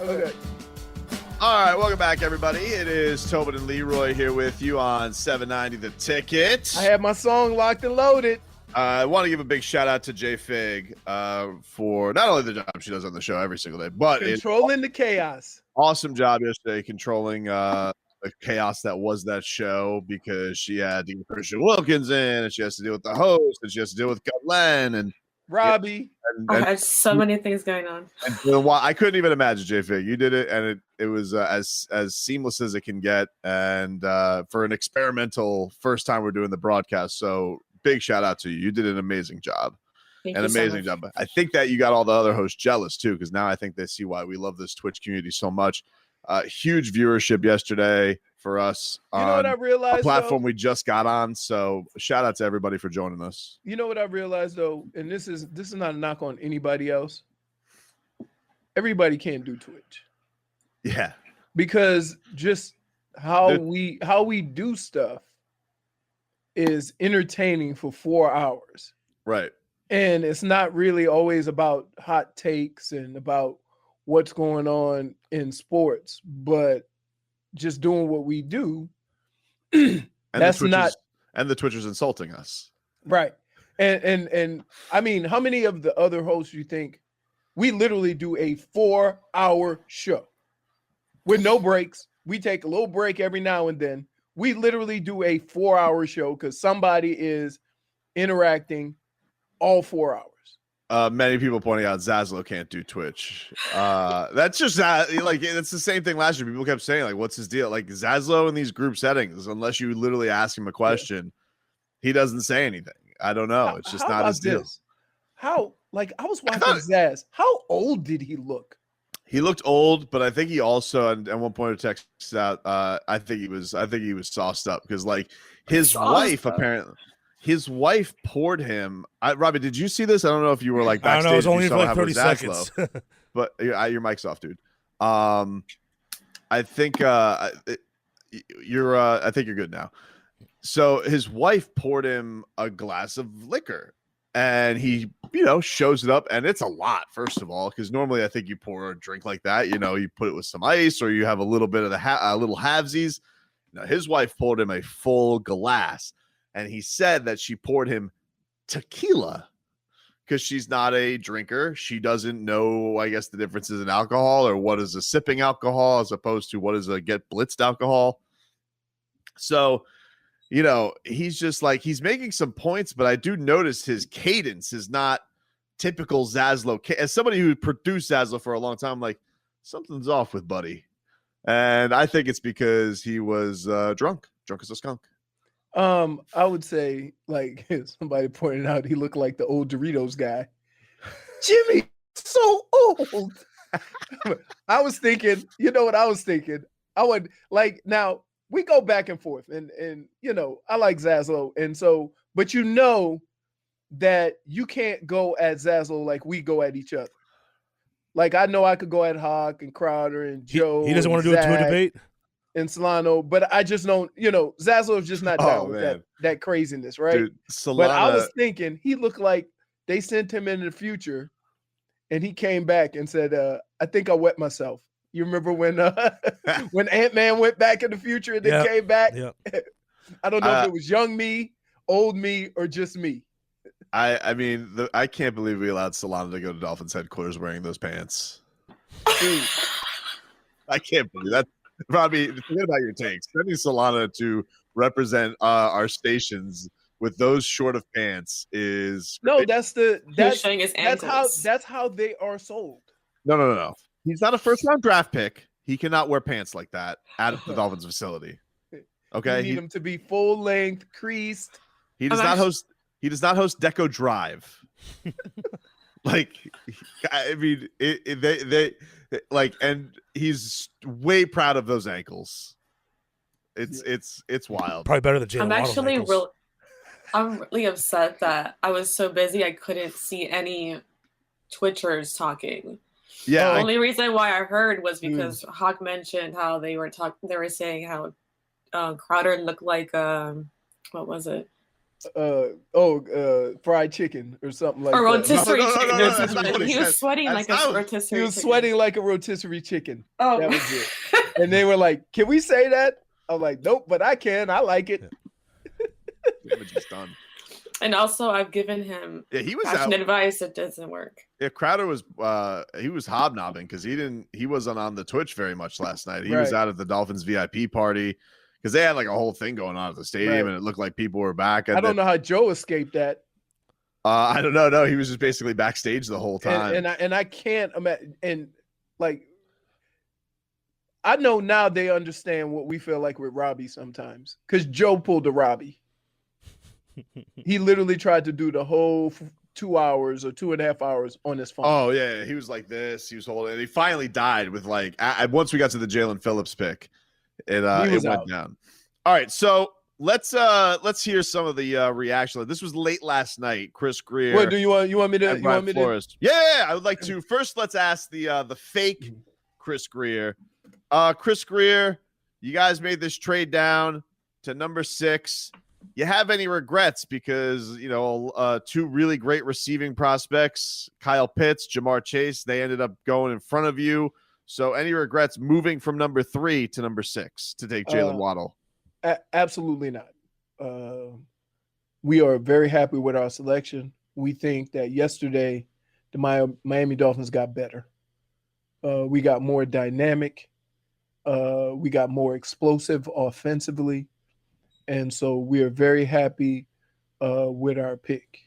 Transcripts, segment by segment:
Okay. All right, welcome back, everybody. It is Tobin and Leroy here with you on 790 The Ticket. I have my song locked and loaded. I want to give a big shout out to Jay Fig for not only the job she does on the show every single day, but controlling the chaos. Awesome job yesterday controlling the chaos that was that show, because she had to get Christian Wilkins in, and she has to deal with the host, and she has to deal with Jaelan and Robbie. I had so many things going on. And I couldn't even imagine, Jay Fig. You did it, and it was as seamless as it can get, and for an experimental first time we're doing the broadcast. So big shout out to you. You did an amazing job. Thank you so much. Job. I think that you got all the other hosts jealous too, because now I think they see why we love this Twitch community so much. Huge viewership yesterday for us. You know what I realized? A platform we just got on. So shout out to everybody for joining us. You know what I realized though, and this is not a knock on anybody else. Everybody can't do Twitch. Yeah, because just how we do stuff is entertaining for 4 hours. Right. And it's not really always about hot takes and about what's going on in sports, but just doing what we do. And the Twitchers insulting us. Right. And I mean, how many of the other hosts you think we literally do a 4-hour show with no breaks? We take a little break every now and then. We literally do a 4-hour show because somebody is interacting all 4 hours. Many people pointing out Zaslow can't do Twitch. That's just like it's the same thing last year. People kept saying, like, what's his deal? Like Zaslow in these group settings, unless you literally ask him a question, he doesn't say anything. I don't know. It's just not his deal. How, like, I was watching Zaz. How old did he look? He looked old, but I think he also at one point texted out. I think he was sauced up because like his wife poured him. Robbie, did you see this? I don't know if you were like backstage. I don't know. It was only for like 30 seconds. But your mic's off, dude. I think you're. I think you're good now. So his wife poured him a glass of liquor, and he, shows it up, and it's a lot. First of all, because normally I think you pour a drink like that, you put it with some ice, or you have a little bit of the little halvesies. Now his wife poured him a full glass. And he said that she poured him tequila because she's not a drinker. She doesn't know, I guess, the differences in alcohol, or what is a sipping alcohol as opposed to what is a get blitzed alcohol. So, he's just like, he's making some points, but I do notice his cadence is not typical Zaslow. As somebody who produced Zaslow for a long time, I'm like, something's off with Buddy. And I think it's because he was drunk as a skunk. I would say, like, somebody pointed out, he looked like the old Doritos guy. Jimmy, so old. I was thinking, you know what I was thinking? I would like, now we go back and forth, and I like Zaslow, and so, but that you can't go at Zaslow like we go at each other. Like, I know I could go at Hawk and Crowder and Joe. He doesn't want to do it to a debate. And Solano, but I just don't, Zaslow is just not down with that craziness, right? Dude, but I was thinking he looked like they sent him into the future, and he came back and said, I think I wet myself. You remember when when Ant-Man went back in the future and then came back? Yeah. I don't know if it was young me, old me, or just me. I mean, I can't believe we allowed Solano to go to Dolphins headquarters wearing those pants. I can't believe that. Robbie, forget about your takes. Sending Solana to represent our stations with those short of pants is no. That's showing his ankles. That's how they are sold. No. He's not a first-round draft pick. He cannot wear pants like that at the Dolphins facility. Okay, you need him to be full length, creased. He does not host. He does not host Deco Drive. Like, I mean, they like, and he's way proud of those ankles. It's wild. Probably better than Jaelan. I'm really upset that I was so busy I couldn't see any Twitchers talking. Yeah. The only reason why I heard was because Hawk mentioned how they were saying how Crowder looked like what was it? fried chicken or something like A that. rotisserie No, no, no, chicken. no, or that's not something. what he He was said. sweating That's like a not- rotisserie He was chicken. sweating like a rotisserie chicken. Oh, That was it. And they were like, "Can we say that?" I'm like, "Nope, but I can. I like it." Damage is done. And also, I've given him He was fashion out. advice. It doesn't work. Yeah, Crowder was he was hobnobbing because he wasn't on the Twitch very much last night. He was out at the Dolphins VIP party because they had like a whole thing going on at the stadium, and it looked like people were back. I don't know how Joe escaped that. I don't know. No, he was just basically backstage the whole time. And I can't imagine. And like, I know now they understand what we feel like with Robbie sometimes because Joe pulled a Robbie. He literally tried to do the whole 2 hours or 2.5 hours on his phone. Oh yeah, he was like this. He was holding, and he finally died with like. Once we got to the Jaylen Phillips pick, it went down. All right, so let's hear some of the reaction. This was late last night. Chris Greer. What do you want me to? Yeah, I would like to. First, let's ask the fake Chris Greer. Chris Greer, you guys made this trade down to number 6. You have any regrets because, two really great receiving prospects, Kyle Pitts, Jamar Chase, they ended up going in front of you. So any regrets moving from number 3 to number 6 to take Jaylen Waddle? Absolutely not. We are very happy with our selection. We think that yesterday the Miami Dolphins got better. We got more dynamic. We got more explosive offensively. And so we are very happy with our pick.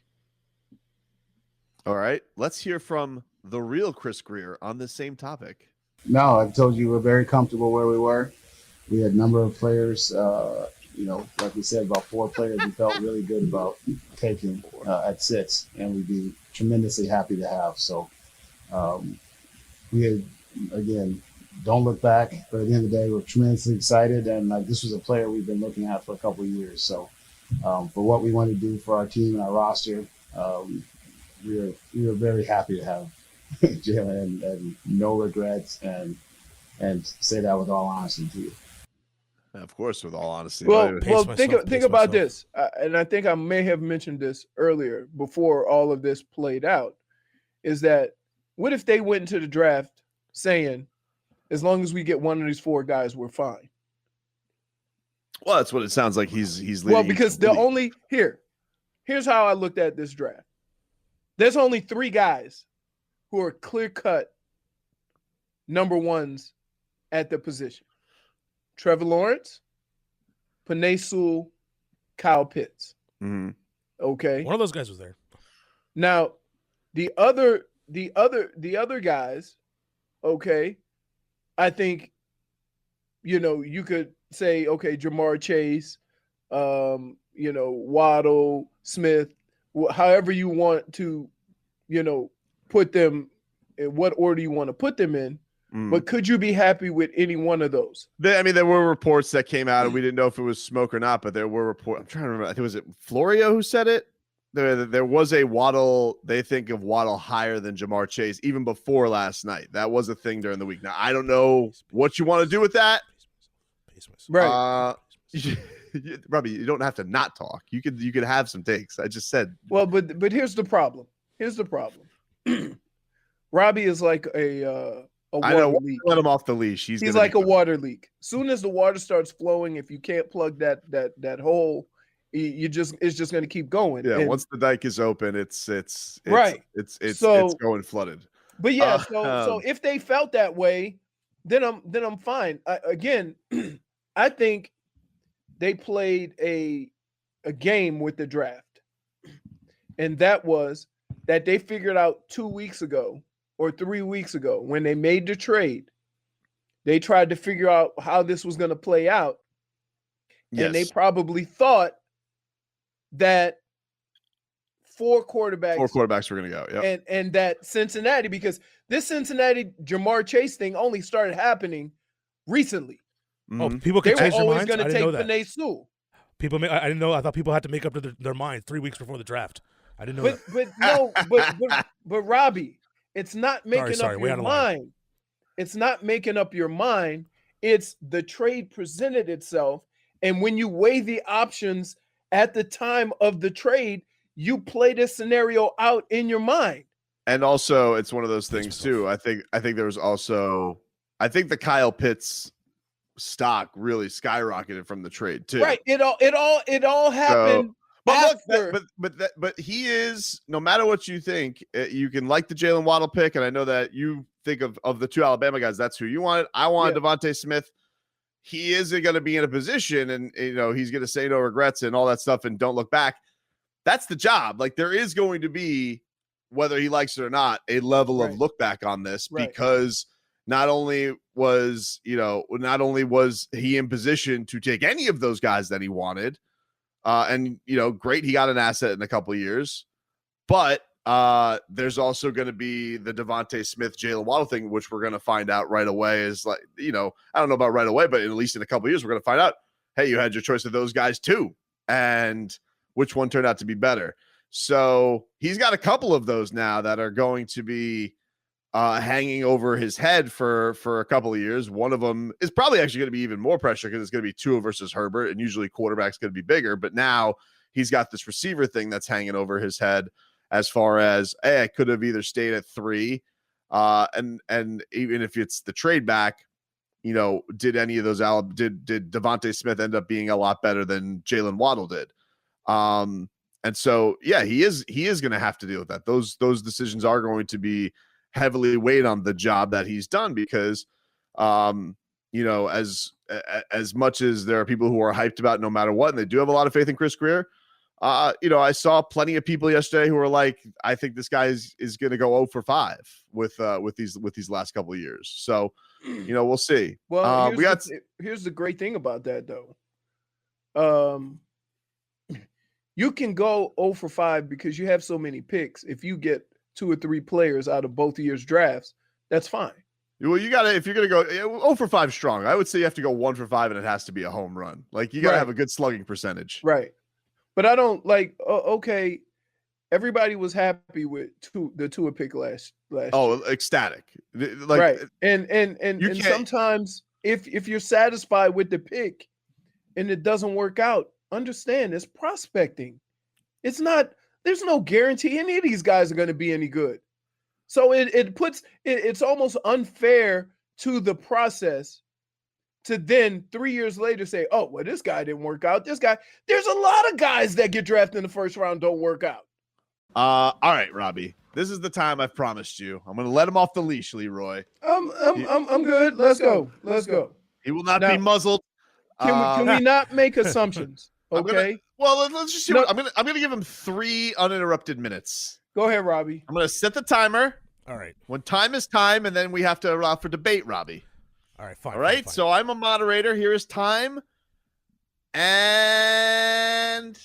All right. Let's hear from the real Chris Greer on the same topic. No, I told you we're very comfortable where we were. We had a number of players, like we said, about 4 players we felt really good about taking at 6, and we'd be tremendously happy to have. So we had, again, don't look back, but at the end of the day, we're tremendously excited, and this was a player we've been looking at for a couple of years. So for what we want to do for our team and our roster, we are very happy to have Jaelan and no regrets, and say that with all honesty to you. Of course, with all honesty. Well, think about this, and I think I may have mentioned this earlier before all of this played out, is that what if they went into the draft saying, as long as we get one of these 4 guys, we're fine? Well, that's what it sounds like he's leading. Well, because here's how I looked at this draft. There's only 3 guys who are clear-cut number 1s at the position. Trevor Lawrence, Penei Sewell, Kyle Pitts. Mm-hmm. Okay. One of those guys was there. Now, the other guys, okay, I think, you could say, okay, Jamar Chase, Waddle, Smith, however you want to, put them in what order you want to put them in. But could you be happy with any one of those? There were reports that came out, and we didn't know if it was smoke or not, but there were reports. I'm trying to remember. I think was it Florio who said it? There was a Waddle. They think of Waddle higher than Jamar Chase even before last night. That was a thing during the week. Now, I don't know what you want to do with that. Right. Robbie, you don't have to not talk. You could have some takes. I just said. Well, but here's the problem. Robbie is like a water leak. Let him off the leash. He's like a water leak. Soon as the water starts flowing, if you can't plug that hole, it's just going to keep going. Yeah, once the dike is open, it's right. It's going flooded. But yeah, so if they felt that way, then I'm fine. Again, I think they played a game with the draft, and that was that they figured out 2 weeks ago or 3 weeks ago when they made the trade. They tried to figure out how this was going to play out, and they probably thought that 4 quarterbacks were going to go. Yeah, and that Cincinnati, because this Cincinnati Jamar Chase thing only started happening recently. Oh, people can change their minds. They were always going to take Penei Sewell. I didn't know. I thought people had to make up their minds 3 weeks before the draft. I didn't know that. But Robbie, it's not making up your mind. It's not making up your mind. It's the trade presented itself, and when you weigh the options at the time of the trade, you play this scenario out in your mind. And also, it's one of those things too. I think there was also, I think the Kyle Pitts stock really skyrocketed from the trade too. Right. It all happened. But look, but he is, no matter what you think, you can like the Jaylen Waddle pick, and I know that you think of the two Alabama guys, that's who you wanted. I wanted Devontae Smith. He isn't going to be in a position, and he's going to say no regrets and all that stuff, and don't look back. That's the job. Like, there is going to be, whether he likes it or not, a level of look back on this, because not only was he in position to take any of those guys that he wanted. And great, he got an asset in a couple of years, but there's also going to be the Devontae Smith, Jaylen Waddle thing, which we're going to find out right away. Is like, I don't know about right away, but at least in a couple of years, we're going to find out, hey, you had your choice of those guys too, and which one turned out to be better. So he's got a couple of those now that are going to be hanging over his head for a couple of years. One of them is probably actually going to be even more pressure because it's going to be Tua versus Herbert, and usually quarterback's going to be bigger. But now he's got this receiver thing that's hanging over his head, as far as, hey, I could have either stayed at 3, and even if it's the trade back, did any of those did Devontae Smith end up being a lot better than Jaylen Waddle did? And so he is going to have to deal with that. Those decisions are going to be heavily weighed on the job that he's done, because as much as there are people who are hyped about no matter what, and they do have a lot of faith in Chris Greer, I saw plenty of people yesterday who were like, I think this guy is going to go 0 for 5 with these last couple of years. So we'll see. Well, here's the great thing about that though. You can go 0 for 5 because you have so many picks. If you get 2 or 3 players out of both years' drafts, that's fine. Well, you got to, if you're going to go 0 for 5 strong, I would say you have to go 1 for 5, and it has to be a home run. Like, you got to have a good slugging percentage. Right. But I don't okay. Everybody was happy with the Tua pick last year. Ecstatic. Like, right. And sometimes if you're satisfied with the pick and it doesn't work out, understand it's prospecting. It's not, there's no guarantee any of these guys are going to be any good. So it's almost unfair to the process to then 3 years later say, oh, well, this guy didn't work out. There's a lot of guys that get drafted in the first round don't work out. All right, Robbie, this is the time I've promised you. I'm going to let him off the leash, Leroy. I'm good. Let's go. He will not be muzzled. Can we not make assumptions? Okay. Let's just see. I'm gonna give him 3 uninterrupted minutes. Go ahead, Robbie. I'm gonna set the timer. All right. When time is time, and then we have to allow for debate, Robbie. All right, fine. All right. Fine. So I'm a moderator. Here is time. And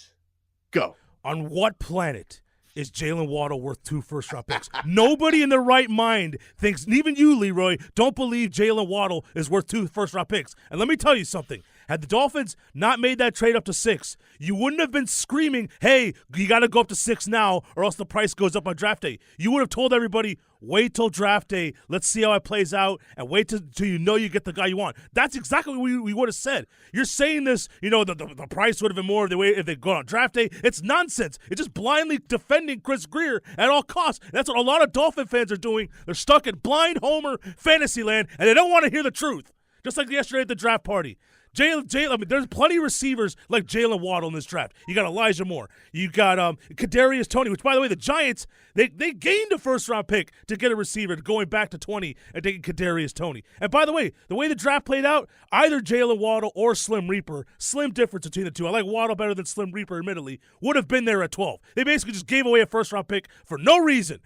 go. On what planet is Jaylen Waddle worth 2 first-round picks? Nobody in their right mind thinks, and even you, Leroy, don't believe Jaylen Waddle is worth 2 first-round picks. And let me tell you something. Had the Dolphins not made that trade up to 6, you wouldn't have been screaming, hey, you got to go up to 6 now or else the price goes up on draft day. You would have told everybody, wait till draft day. Let's see how it plays out, and wait till you get the guy you want. That's exactly what we would have said. You're saying this, the price would have been more if they go on draft day. It's nonsense. It's just blindly defending Chris Greer at all costs. That's what a lot of Dolphin fans are doing. They're stuck in blind homer fantasy land, and they don't want to hear the truth. Just like yesterday at the draft party. Jaylen, there's plenty of receivers like Jaylen Waddle in this draft. You got Elijah Moore. You got Kadarius Toney, which, by the way, the Giants, they gained a first-round pick to get a receiver going back to 20 and taking Kadarius Toney. And by the way the draft played out, either Jaylen Waddle or Slim Reaper, slim difference between the two. I like Waddle better than Slim Reaper, admittedly, would have been there at 12. They basically just gave away a first-round pick for no reason.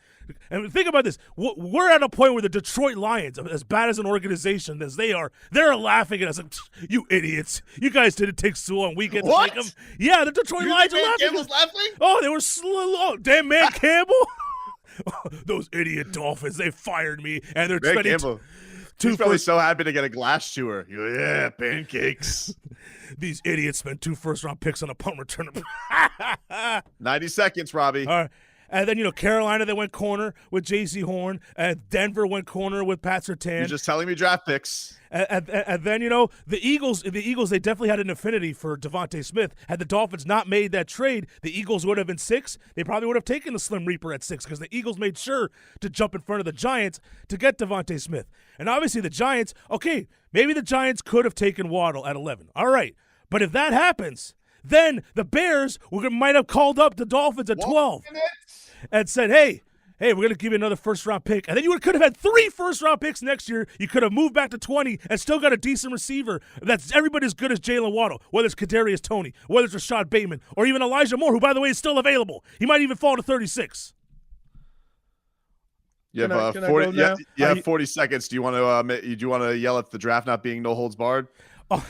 And think about this. We're at a point where the Detroit Lions, as bad as an organization as they are, they're laughing at us like, you idiots. You guys didn't take so long weekend to take them. Yeah, the Detroit Lions are laughing. Campbell's laughing? Oh, they were slow. Oh, damn, man, Campbell. Those idiot Dolphins, they fired me. And they're spending Campbell. He's probably so happy to get a glass chewer. Yeah, pancakes. These idiots spent 2 first-round picks on a punt return. 90 seconds, Robbie. All right. And then, Carolina, they went corner with J.C. Horn. And Denver went corner with Pat Surtain. You're just telling me draft picks. And then, the Eagles, they definitely had an affinity for Devontae Smith. Had the Dolphins not made that trade, the Eagles would have been 6. They probably would have taken the Slim Reaper at 6 because the Eagles made sure to jump in front of the Giants to get Devontae Smith. And obviously the Giants, okay, maybe the Giants could have taken Waddle at 11. All right. But if that happens, then the Bears might have called up the Dolphins at 12 and said, hey, we're going to give you another first-round pick. And then you could have had 3 first-round picks next year. You could have moved back to 20 and still got a decent receiver that's everybody as good as Jaylen Waddle, whether it's Kadarius Toney, whether it's Rashad Bateman, or even Elijah Moore, who, by the way, is still available. He might even fall to 36. You have 40. You have 40 seconds. Do you want to yell at the draft not being no holds barred? Oh.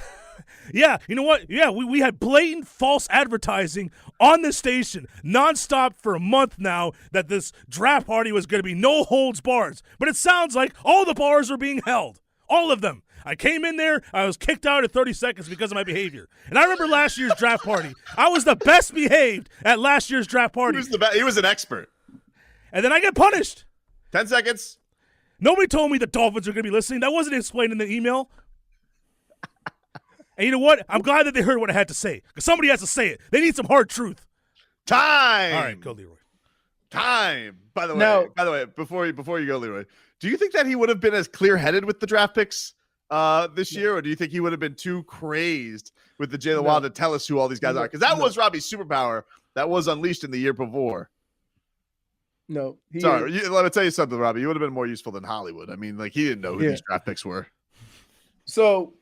Yeah, you know what? Yeah, we had blatant false advertising on this station nonstop for a month now that this draft party was going to be no holds bars. But it sounds like all the bars are being held. All of them. I came in there, I was kicked out at 30 seconds because of my behavior. And I remember last year's draft party. I was the best behaved at last year's draft party. He was an expert. And then I get punished. 10 seconds. Nobody told me the Dolphins are going to be listening. That wasn't explained in the email. And you know what? I'm glad that they heard what I had to say because somebody has to say it. They need some hard truth. Time. All right, go Leroy. Time. By the way, before you go, Leroy, do you think that he would have been as clear-headed with the draft picks this year, or do you think he would have been too crazed with the Jaylen Waddle to tell us who all these guys are? Because that was Robbie's superpower that was unleashed in the year before. No. Sorry, let me tell you something, Robbie. You would have been more useful than Hollywood. I mean, he didn't know who these draft picks were. So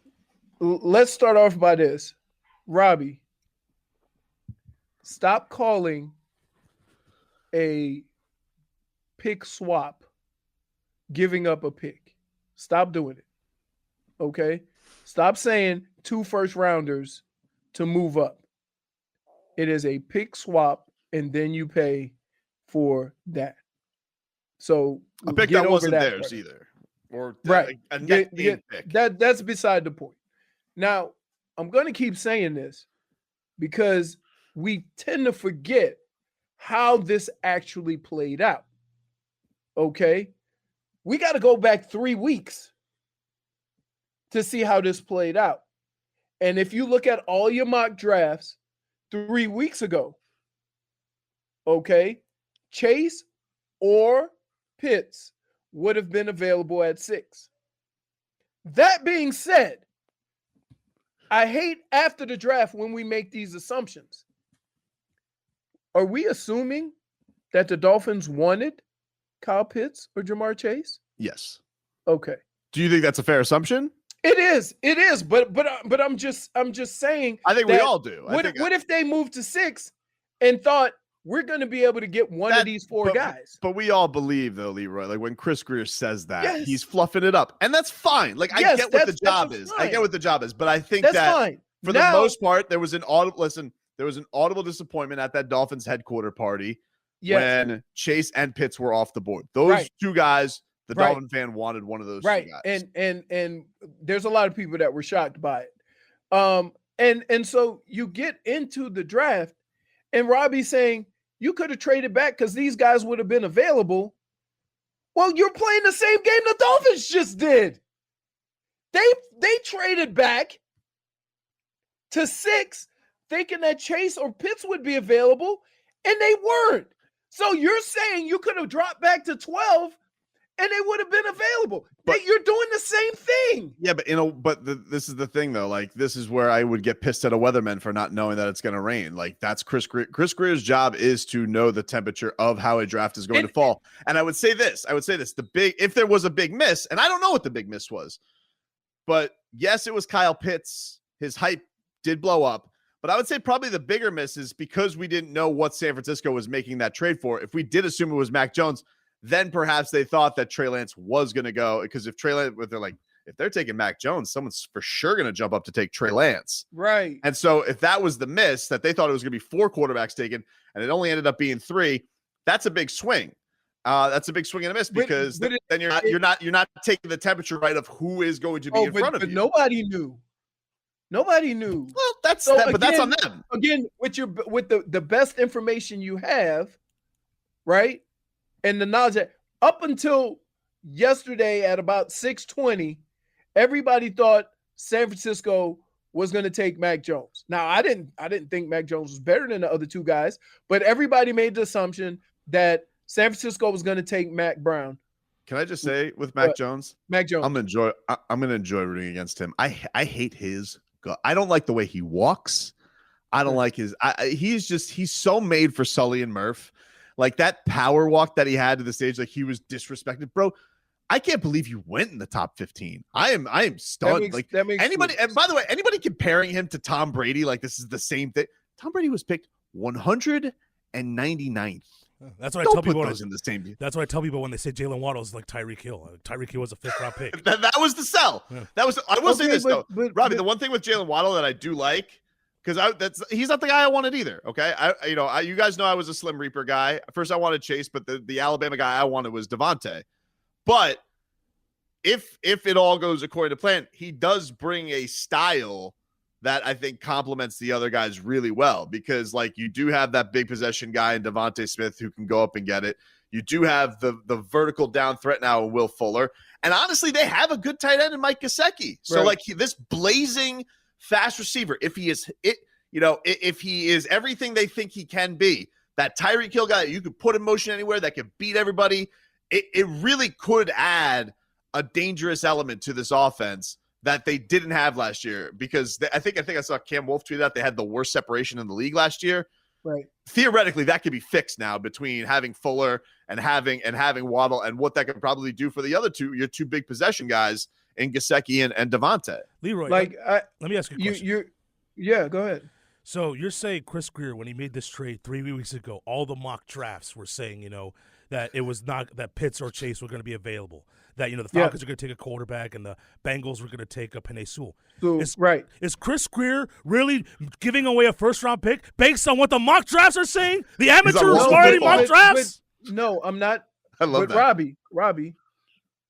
let's start off by this. Robbie, stop calling a pick swap giving up a pick. Stop doing it. Okay? Stop saying 2 first-rounders to move up. It is a pick swap, and then you pay for that. So a pick that wasn't theirs either. Or right. a net pick. That's beside the point. Now, I'm going to keep saying this because we tend to forget how this actually played out. Okay? We got to go back 3 weeks to see how this played out. And if you look at all your mock drafts 3 weeks ago, okay, Chase or Pitts would have been available at 6. That being said, I hate after the draft when we make these assumptions. Are we assuming that the Dolphins wanted Kyle Pitts or Jamar Chase? Yes. Okay. Do you think that's a fair assumption? It is. But I'm just saying. I think we all do. What if they moved to 6 and thought we're going to be able to get one of these 4 guys? But we all believe, though, Leroy, when Chris Greer says that, he's fluffing it up. And that's fine. I get what the job is. I get what the job is. But I think for the most part, there was an audible disappointment at that Dolphins headquarter party when Chase and Pitts were off the board. Those 2 guys, the Dolphin fan wanted one of those 2 guys. And there's a lot of people that were shocked by it. And so you get into the draft, and Robbie's saying, you could have traded back because these guys would have been available. Well, you're playing the same game the Dolphins just did. They traded back to 6 thinking that Chase or Pitts would be available, and they weren't. So you're saying you could have dropped back to 12 and they would have been available. But you're doing the same thing. Yeah, this is the thing, though. This is where I would get pissed at a weatherman for not knowing that it's going to rain. That's Chris Greer. Chris Greer's job is to know the temperature of how a draft is going to fall. And I would say this. If there was a big miss, and I don't know what the big miss was, but yes, it was Kyle Pitts. His hype did blow up. But I would say probably the bigger miss is because we didn't know what San Francisco was making that trade for. If we did assume it was Mac Jones, then perhaps they thought that Trey Lance was going to go, because if they're taking Mac Jones, someone's for sure going to jump up to take Trey Lance. Right. And so if that was the miss, that they thought it was going to be 4 quarterbacks taken and it only ended up being 3, that's a big swing. That's a big swing and a miss, because then you're not taking the temperature right of who is going to be in front of you. Nobody knew. Well, that's so but that's on them. Again, with the best information you have, right? And the knowledge that up until yesterday at about 6:20, everybody thought San Francisco was going to take Mac Jones. Now, I didn't think Mac Jones was better than the other two guys, but everybody made the assumption that San Francisco was going to take Mac Brown. Can I just say with Mac Jones? Mac Jones. I'm gonna enjoy rooting against him. I hate his. I don't like the way he walks. I don't like his. He's so made for Sully and Murph. Like that power walk that he had to the stage, like he was disrespected, bro. I can't believe you went in the top 15. I am stunned. That makes anybody. Sense. And by the way, anybody comparing him to Tom Brady, like this is the same thing. Tom Brady was picked 199th. That's what I tell people. In the same. That's what I tell people when they say Jaylen Waddle is like Tyreek Hill. Tyreek Hill was a 5th-round pick. that was the sell. Yeah. That was. I will say this though, Robbie. The one thing with Jaylen Waddle that I do like, because he's not the guy I wanted either. Okay, you guys know I was a Slim Reaper guy. First I wanted Chase, but the Alabama guy I wanted was Devontae. But if it all goes according to plan, he does bring a style that I think complements the other guys really well, because like you do have that big possession guy in Devontae Smith who can go up and get it. You do have the vertical down threat now in Will Fuller. And honestly, they have a good tight end in Mike Gesicki. So right. This blazing fast receiver, if he is everything they think he can be, that Tyreek Hill guy that you could put in motion anywhere, that could beat everybody, it really could add a dangerous element to this offense that they didn't have last year, because I think I saw Cam Wolf tweet out they had the worst separation in the league last year. Right. Theoretically, that could be fixed now between having Fuller and having Waddle, and what that could probably do for the other your two big possession guys in Gesicki and Devontae. Leroy, let me ask you a question. Yeah, go ahead. So you're saying Chris Greer, when he made this trade 3 weeks ago, all the mock drafts were saying, that it was not that Pitts or Chase were going to be available. That, the Falcons are going to take a quarterback and the Bengals were going to take a Penei Sewell. Right. Is Chris Greer really giving away a first-round pick based on what the mock drafts are saying? The amateurs already mock drafts? No, I'm not. I love that. Robbie,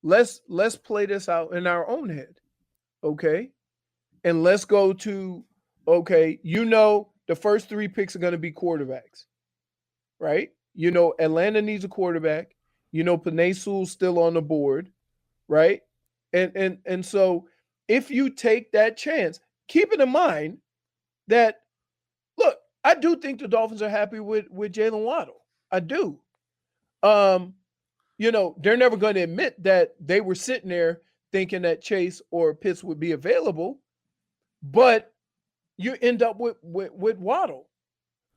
let's play this out in our own head, okay? And let's go to, the first 3 picks are going to be quarterbacks, right? Atlanta needs a quarterback. Penei Sewell's still on the board, right? And so if you take that chance, keeping in mind that, look, I do think the Dolphins are happy with Jaylen Waddle. I do. They're never going to admit that they were sitting there thinking that Chase or Pitts would be available, but you end up with Waddle.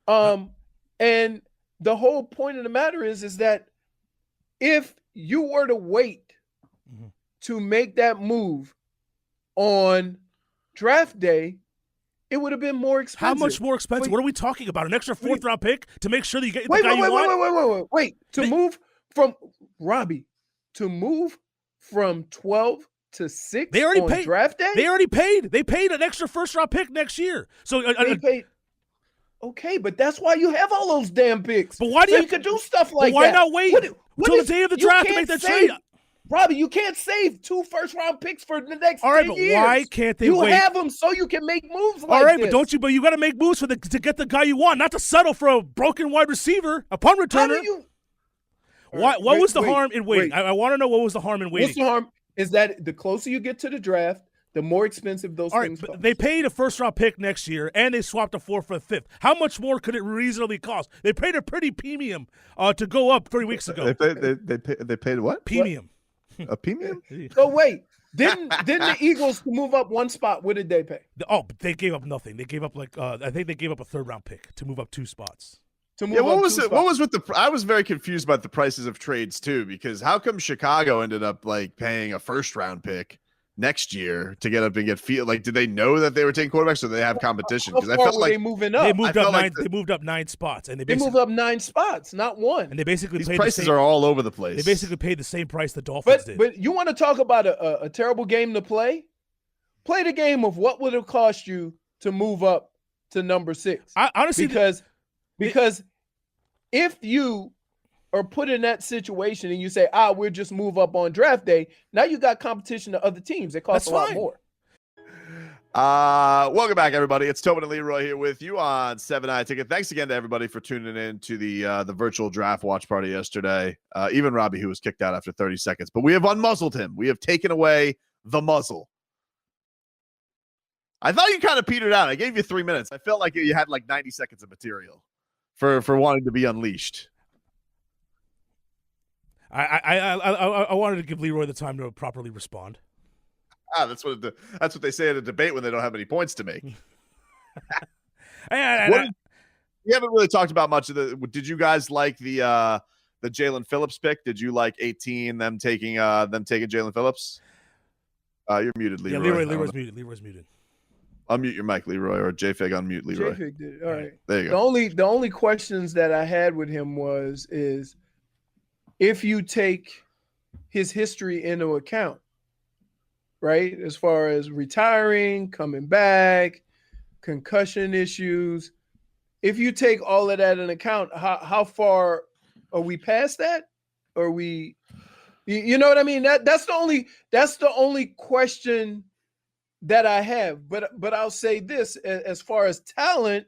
And the whole point of the matter is that if you were to wait to make that move on draft day, it would have been more expensive. How much more expensive? What are we talking about? An extra 4th-round pick to make sure that you get the guy you want? Wait. To move from 12 to 6 they already on paid draft day? They already paid. They paid an extra first-round pick next year. So they paid. Okay, but that's why you have all those damn picks. But why do you could do stuff like that? Why not wait until the day of the draft to make that trade? Robbie, you can't save 2 first-round picks for the next 10 years. All right, but why can't they wait? You have them so you can make moves like all right, this. But you got to make moves to get the guy you want, not to settle for a broken wide receiver, a punt returner. What was the harm in waiting? I want to know what was the harm in waiting. What's the harm is that the closer you get to the draft, the more expensive those things cost. They paid a first-round pick next year, and they swapped a 4th for a 5th. How much more could it reasonably cost? They paid a pretty premium to go up 3 weeks ago. They paid what? Premium. A premium? So wait, didn't the Eagles move up 1 spot? What did they pay? They gave up nothing. They gave up I think they gave up a 3rd-round pick to move up 2 spots. What was with the? I was very confused about the prices of trades too, because how come Chicago ended up paying a 1st-round pick next year to get up and get field? Did they know that they were taking quarterbacks, or they have competition? Because I felt like they moving up. They moved up 9 spots, and they moved up 9 spots, not 1. And they basically these prices are all over the place. They basically paid the same price the Dolphins did. But you want to talk about a terrible game to play? Play the game of what would it cost you to move up to number 6. Honestly, because if you are put in that situation and you say, we'll just move up on draft day, now you got competition to other teams. It costs a lot more. Welcome back, everybody. It's Tobin and Leroy here with you on 7-Eye Ticket. Thanks again to everybody for tuning in to the virtual draft watch party yesterday. Even Robbie, who was kicked out after 30 seconds. But we have unmuzzled him. We have taken away the muzzle. I thought you kind of petered out. I gave you 3 minutes. I felt like you had like 90 seconds of material for wanting to be unleashed. I wanted to give Leroy the time to properly respond. That's what they say at a debate when they don't have any points to make. We haven't really talked about much of the. Did you guys like the Jaelan Phillips pick? Did you like 18 them taking Jaelan Phillips? You're muted, Leroy. Yeah, Leroy's muted. Leroy's muted. Unmute your mic, Leroy, or JFig unmute Leroy. JFig did. All right. There you go. The only questions that I had with him is if you take his history into account, right? As far as retiring, coming back, concussion issues. If you take all of that into account, how far are we past that? Are we, you know what I mean? That's the only question that I have. But I'll say this, as far as talent,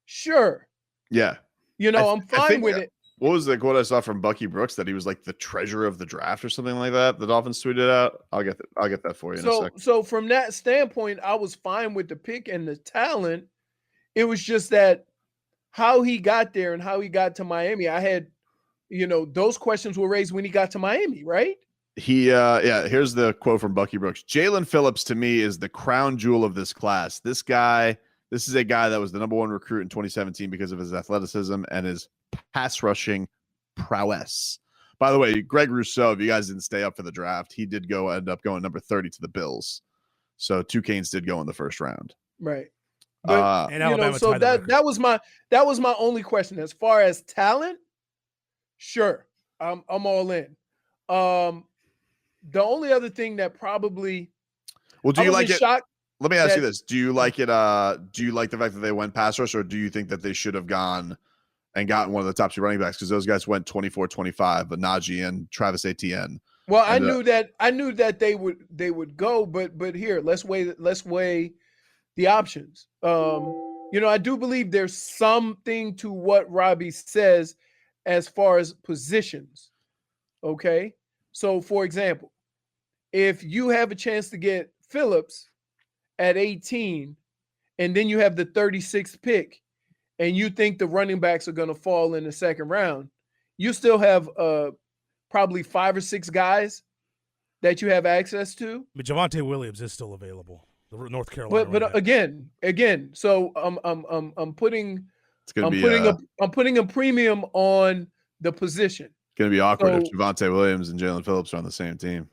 sure. Yeah. I'm fine with it. What was the quote I saw from Bucky Brooks that he was like the treasure of the draft or something like that? The Dolphins tweeted out. I'll get that for you in a second. So from that standpoint, I was fine with the pick and the talent. It was just that how he got there and how he got to Miami. I had, those questions were raised when he got to Miami, right? Here's the quote from Bucky Brooks. Jaylen Phillips to me is the crown jewel of this class. This is a guy that was the number one recruit in 2017 because of his athleticism and his pass rushing prowess. By the way, Greg Rousseau, if you guys didn't stay up for the draft, he did end up going number 30 to the Bills. So 2 Canes did go in the first round. Right. But, so that was my only question. As far as talent, sure. I'm all in. The only other thing that probably do you like it? Let me ask you this. Do you like it? Do you like the fact that they went pass rush, or do you think that they should have gone and gotten one of the top 2 running backs? Because those guys went 24-25, but Najee and Travis Etienne. Well, I knew that they would go, but here, let's weigh the options. I do believe there's something to what Robbie says as far as positions. Okay. So for example, if you have a chance to get Phillips at 18, and then you have the 36th pick, and you think the running backs are going to fall in the second round, you still have probably 5 or 6 guys that you have access to. But Javonte Williams is still available. The North Carolina. But again, so I'm putting a premium on the position. It's going to be awkward if Javonte Williams and Jaylen Phillips are on the same team.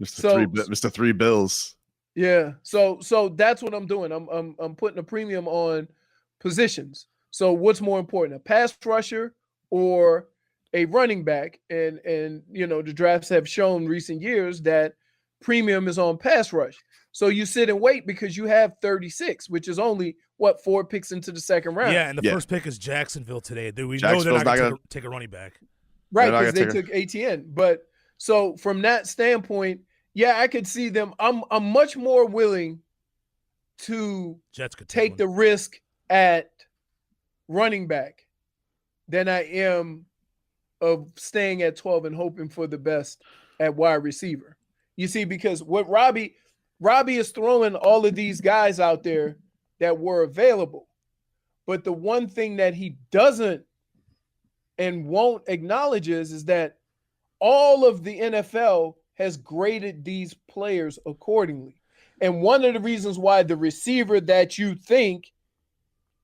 Mr. Three Bills. Yeah. So that's what I'm doing. I'm putting a premium on positions. So what's more important, a pass rusher or a running back? And the drafts have shown recent years that premium is on pass rush. So you sit and wait because you have 36, which is only 4 picks into the second round. Yeah, and the first pick is Jacksonville today. We know they're not going to take a running back. Right, because they took ATN. But so from that standpoint, yeah, I could see them. I'm much more willing to take the risk at running back than I am of staying at 12 and hoping for the best at wide receiver. You see, because what Robbie is throwing all of these guys out there that were available. But the one thing that he doesn't and won't acknowledge is that all of the NFL has graded these players accordingly. And one of the reasons why the receiver that you think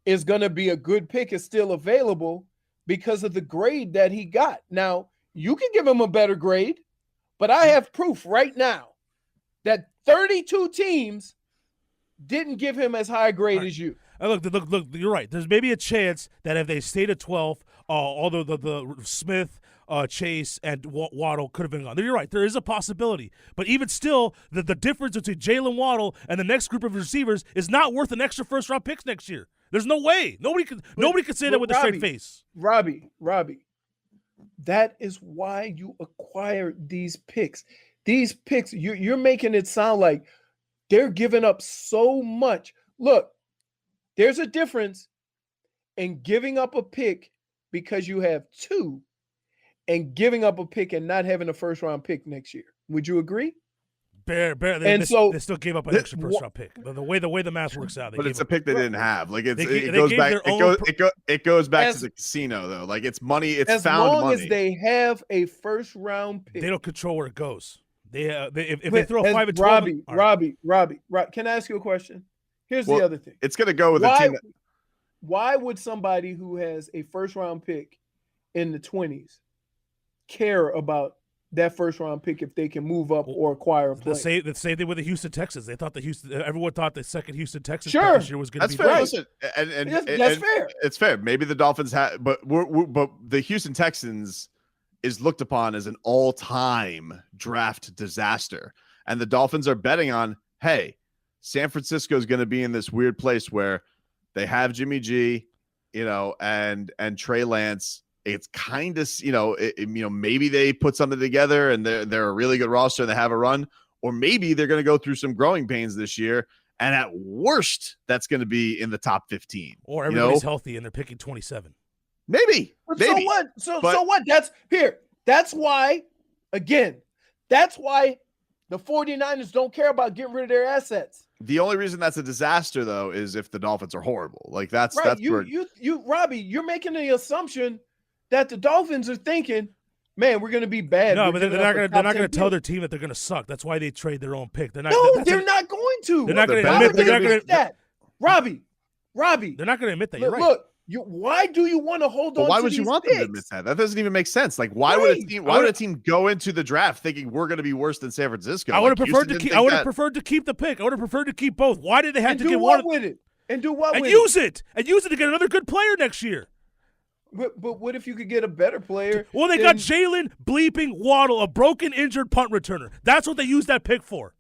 is going to be a good pick is still available because of the grade that he got. Now, you can give him a better grade, but I have proof right now that 32 teams didn't give him as high a grade as you. Look, you're right. There's maybe a chance that if they stayed at 12, although the Smith, Chase, and Waddle could have been gone. You're right. There is a possibility. But even still, the difference between Jaylen Waddle and the next group of receivers is not worth an extra first-round picks next year. There's no way. Nobody could say that with a straight face. Robbie, that is why you acquire these picks. These picks, you're making it sound like They're giving up so much. Look, there's a difference in giving up a pick because you have 2 and giving up a pick and not having a first-round pick next year. Would you agree? They still gave up an extra first-round pick. The way the math works out, but it's a pick they didn't have. Like it goes back to the casino though. Like it's money. It's as found long money. as they have a first-round pick. They don't control where it goes. If they throw 5 and 12, Robbie, can I ask you a question? Here's the other thing. It's going to go with the team. Why would somebody who has a first-round pick in the 20s care about that first-round pick if they can move up or acquire a player? The same thing with the Houston Texans. They thought everyone thought the second Houston Texans sure. pick this year was going to be fair. Right. Listen, that's fair. It's fair. Maybe the Dolphins have, but the Houston Texans is looked upon as an all-time draft disaster, and the Dolphins are betting on, hey, San Francisco is going to be in this weird place where they have Jimmy G, and Trey Lance. It's kind of, maybe they put something together and they're a really good roster and they have a run, or maybe they're going to go through some growing pains this year. And at worst, that's going to be in the top 15. Or everybody's healthy and they're picking 27. Maybe. So what? So what? That's why the 49ers don't care about getting rid of their assets. The only reason that's a disaster, though, is if the Dolphins are horrible. Like that's right. That's you, Robbie, you're making the assumption that the Dolphins are thinking, man, we're going to be bad. No, but they're not going to tell their team that they're going to suck. That's why they trade their own pick. They're not going to. They're not going to admit that. Robbie. They're not going to admit that. You're right. Look, why do you want to hold on? Why to would you want picks? them to admit that? That doesn't even make sense. Like, why would a team go into the draft thinking we're going to be worse than San Francisco? I would have preferred to keep. I would have preferred to keep the pick. I would have preferred to keep both. Why did they have to get one with it? And do what? And with use it. And use it to get another good player next year. But what if you could get a better player? Well, they got Jaylen bleeping Waddle, a broken, injured punt returner. That's what they used that pick for.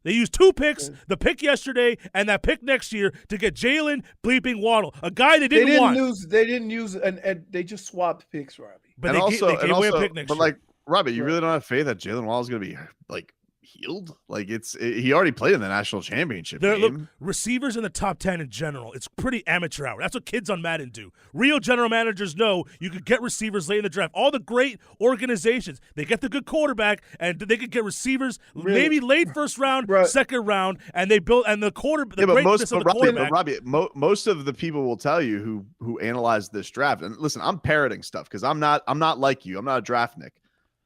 They used 2 picks, the pick yesterday and that pick next year, to get Jaylen bleeping Waddle, a guy they didn't want. They didn't use, and they just swapped picks, Robbie. But they gave away a pick next year. But like, Robbie, you really don't have faith that Jaylen Waddle is going to be like healed? Like he already played in the national championship game. Look, receivers in the top 10 in general, it's pretty amateur hour. That's what kids on Madden do. Real general managers know you could get receivers late in the draft. All the great organizations, they get the good quarterback, and they could get receivers maybe late first round, second round, and they build and the quarterback. Robbie, most of the people will tell you who analyze this draft. And listen, I'm parroting stuff because I'm not like you. I'm not a draft Nick.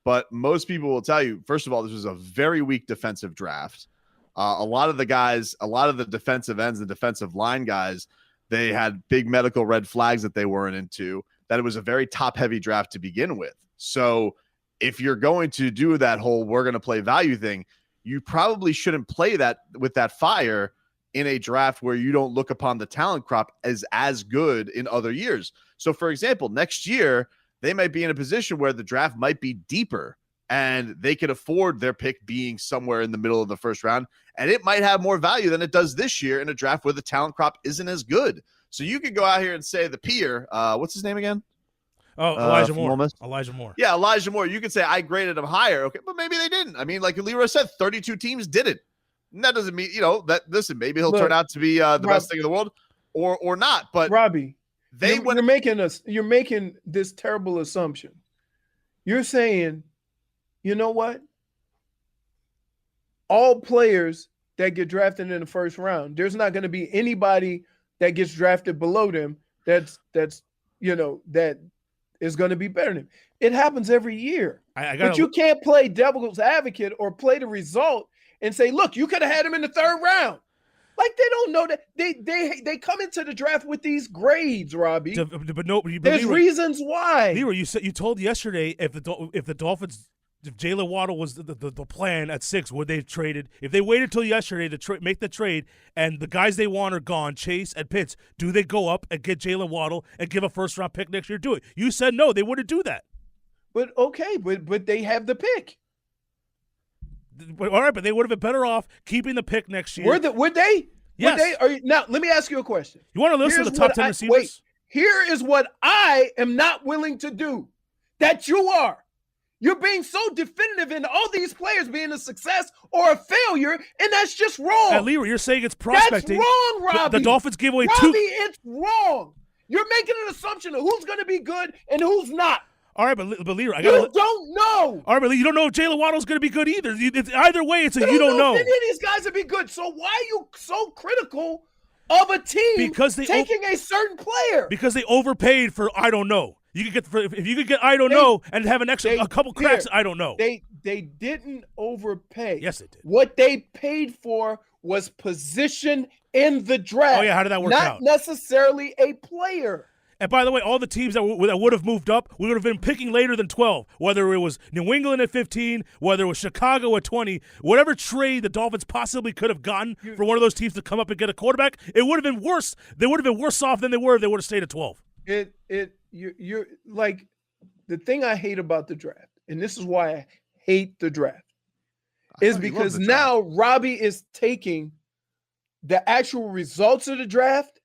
But most people will tell you, first of all, this was a very weak defensive draft. A lot of the defensive ends, the defensive line guys, they had big medical red flags that they weren't into, that it was a very top-heavy draft to begin with. So if you're going to do that whole we're going to play value thing, you probably shouldn't play that with that fire in a draft where you don't look upon the talent crop as good in other years. So, for example, next year, they might be in a position where the draft might be deeper and they could afford their pick being somewhere in the middle of the first round. And it might have more value than it does this year in a draft where the talent crop isn't as good. So you could go out here and say the peer, what's his name again? Oh, Elijah Moore. Elijah Moore. Yeah, Elijah Moore. You could say I graded him higher. Okay, but maybe they didn't. I mean, like Leroy said, 32 teams did it. And that doesn't mean, maybe he'll turn out to be the best thing in the world or not. But Robbie, you're making this terrible assumption. You're saying, you know what? All players that get drafted in the first round, there's not going to be anybody that gets drafted below them that is going to be better than him. It happens every year. But you can't play devil's advocate or play the result and say, look, you could have had him in the third round. Like they don't know that they come into the draft with these grades, Robbie. But no, there's reasons why. Leroy, you told yesterday if the Dolphins, if Jaylen Waddle was the plan at 6, would they have traded? If they waited till yesterday to make the trade and the guys they want are gone, Chase and Pitts, do they go up and get Jaylen Waddle and give a first round pick next year? Do it. You said no, they wouldn't do that. But okay, but they have the pick. All right, but they would have been better off keeping the pick next year. Would they? Yes. Now, let me ask you a question. You want to listen to the top 10 receivers? Wait, here is what I am not willing to do that you are. You're being so definitive in all these players being a success or a failure, and that's just wrong. And Leroy, you're saying it's prospecting. That's wrong, Robbie. The Dolphins gave away Robbie, two. it's wrong. You're making an assumption of who's going to be good and who's not. All right, but Leroy, You don't know. All right, but you don't know if Jaylen Waddle's going to be good either. Either way, it's you don't know. If any of these guys will be good. So why are you so critical of a team Because they taking a certain player? Because they overpaid for I don't know. You could get if you could get I don't know and have a couple cracks. I don't know. They didn't overpay. Yes, they did. What they paid for was position in the draft. Oh yeah, how did that work out? Not necessarily a player. And by the way, all the teams that would have moved up, we would have been picking later than 12. Whether it was New England at 15, whether it was Chicago at 20, whatever trade the Dolphins possibly could have gotten for one of those teams to come up and get a quarterback, it would have been worse. They would have been worse off than they were if they would have stayed at 12. You're like, the thing I hate about the draft, and this is why I hate the draft, is because now Robbie is taking the actual results of the draft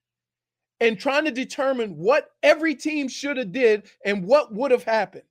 and trying to determine what every team should have did and what would have happened.